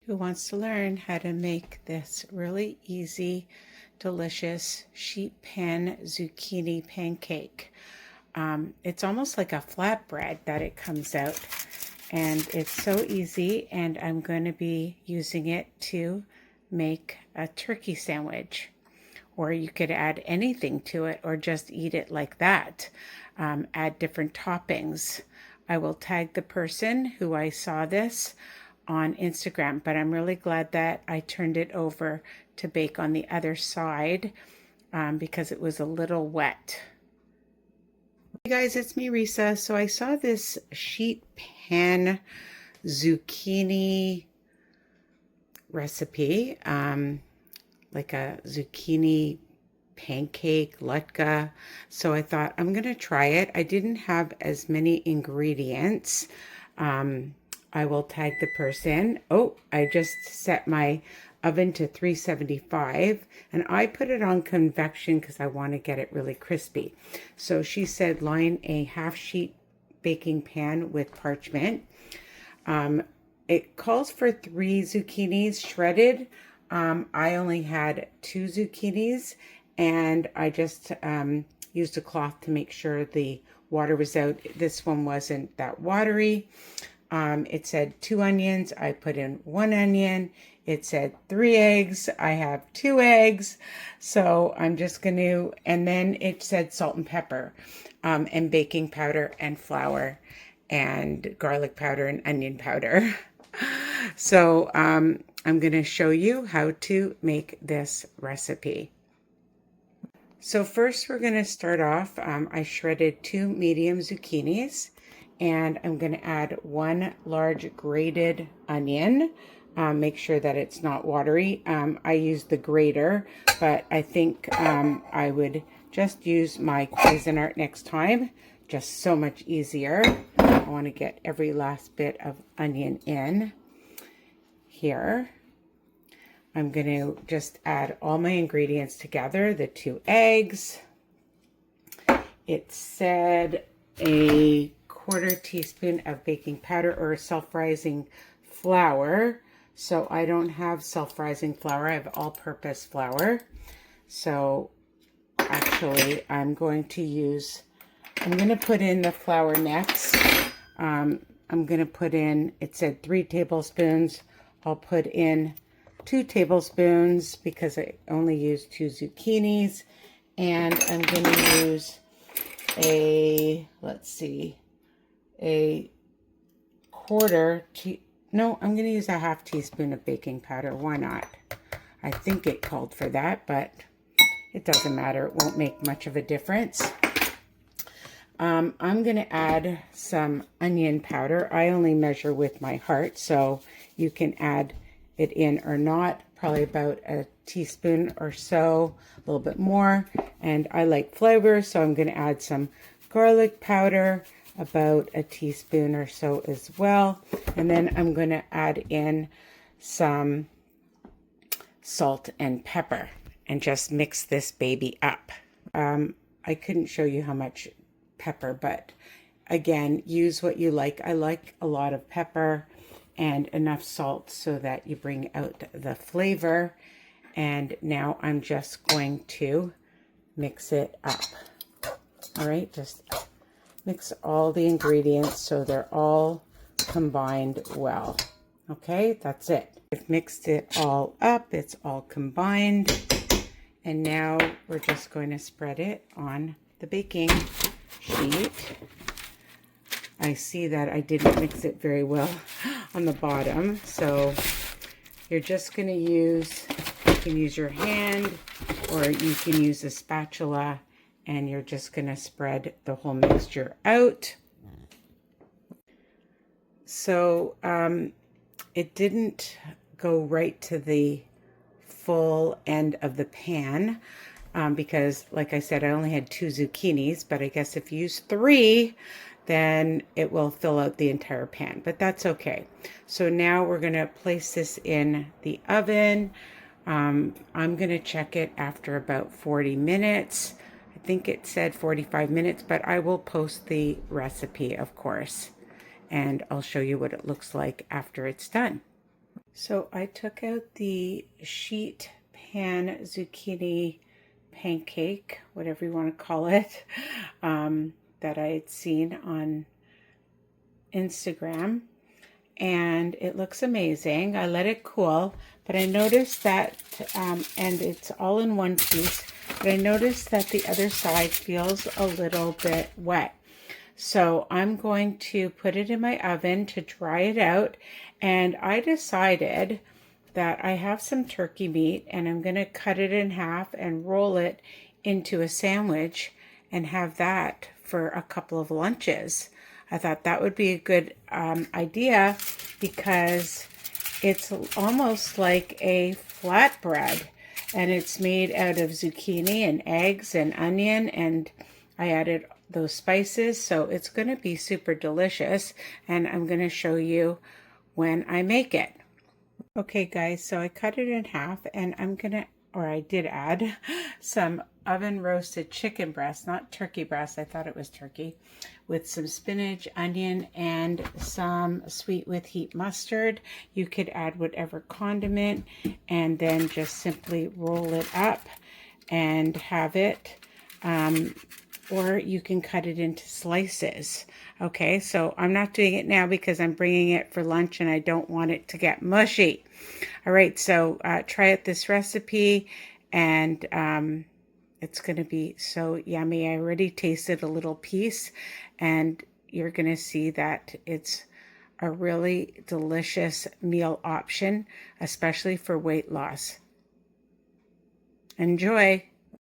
who wants to learn how to make this really easy, delicious sheet pan zucchini pancake. It's almost like a flatbread that it comes out, and it's so easy, and I'm going to be using it to make a turkey sandwich. Or you could add anything to it or just eat it like that. Add different toppings. I will tag the person who I saw this on Instagram, but I'm really glad that I turned it over to bake on the other side because it was a little wet. Hey guys, it's me, Risa. So I saw this sheet pan zucchini recipe, like a zucchini pancake latke. So I thought I'm gonna try it. I didn't have as many ingredients. I will tag the person. Oh, I just set my oven to 375 and I put it on convection because I want to get it really crispy. So she said line a half sheet baking pan with parchment. It calls for 3 zucchinis shredded. I only had 2 zucchinis, and I just used a cloth to make sure the water was out. This one wasn't that watery. It said 2 onions. I put in 1 onion. It said 3 eggs. I have 2 eggs. So I'm just going to, and then it said salt and pepper, and baking powder and flour and garlic powder and onion powder. So I'm going to show you how to make this recipe. So first we're going to start off, I shredded 2 medium zucchinis, and I'm going to add 1 large grated onion. Make sure that it's not watery. I use the grater, but I think I would just use my Cuisinart next time. Just so much easier. I want to get every last bit of onion in here. I'm going to just add all my ingredients together. The 2 eggs. It said a 1/4 teaspoon of baking powder or self-rising flour. So I don't have self-rising flour. I have all-purpose flour. So actually I'm going to put in the flour next. I'm going to put in, it said 3 tablespoons. I'll put in 2 tablespoons because I only used 2 zucchinis. And I'm going to use a 1/4 no, I'm going to use a 1/2 teaspoon of baking powder. Why not? I think it called for that, but it doesn't matter. It won't make much of a difference. I'm going to add some onion powder. I only measure with my heart, so you can add it in or not. Probably about a teaspoon or so, a little bit more. And I like flavor, so I'm going to add some garlic powder, about a teaspoon or so as well. And then I'm going to add in some salt and pepper and just mix this baby up. I couldn't show you how much pepper, but again, use what you like. I like a lot of pepper and enough salt so that you bring out the flavor. And now I'm just going to mix it up. All right, just mix all the ingredients so they're all combined well. Okay, that's it. I've mixed it all up. It's all combined. And now we're just going to spread it on the baking sheet. I see that I didn't mix it very well on the bottom. So you're just going to you can use your hand or you can use a spatula, and you're just going to spread the whole mixture out. So it didn't go right to the full end of the pan because, like I said, I only had 2 zucchinis, but I guess if you use 3, then it will fill out the entire pan, but that's okay. So now we're going to place this in the oven. I'm going to check it after about 40 minutes. I think it said 45 minutes, but I will post the recipe, of course, and I'll show you what it looks like after it's done. So I took out the sheet pan zucchini pancake, whatever you want to call it, that I had seen on Instagram, and it looks amazing. I let it cool, but I noticed that, and it's all in one piece, but I noticed that the other side feels a little bit wet. So I'm going to put it in my oven to dry it out. And I decided that I have some turkey meat and I'm going to cut it in half and roll it into a sandwich and have that for a couple of lunches. I thought that would be a good idea because it's almost like a flatbread, and it's made out of zucchini and eggs and onion, and I added those spices, so it's going to be super delicious, and I'm going to show you when I make it. Okay guys, so I cut it in half, and I did add some oven roasted chicken breast, not turkey breast, I thought it was turkey, with some spinach, onion, and some sweet with heat mustard. You could add whatever condiment, and then just simply roll it up and have it, or you can cut it into slices. Okay, so I'm not doing it now because I'm bringing it for lunch and I don't want it to get mushy. All right, so try out this recipe, and it's going to be so yummy. I already tasted a little piece, and you're going to see that it's a really delicious meal option, especially for weight loss. Enjoy.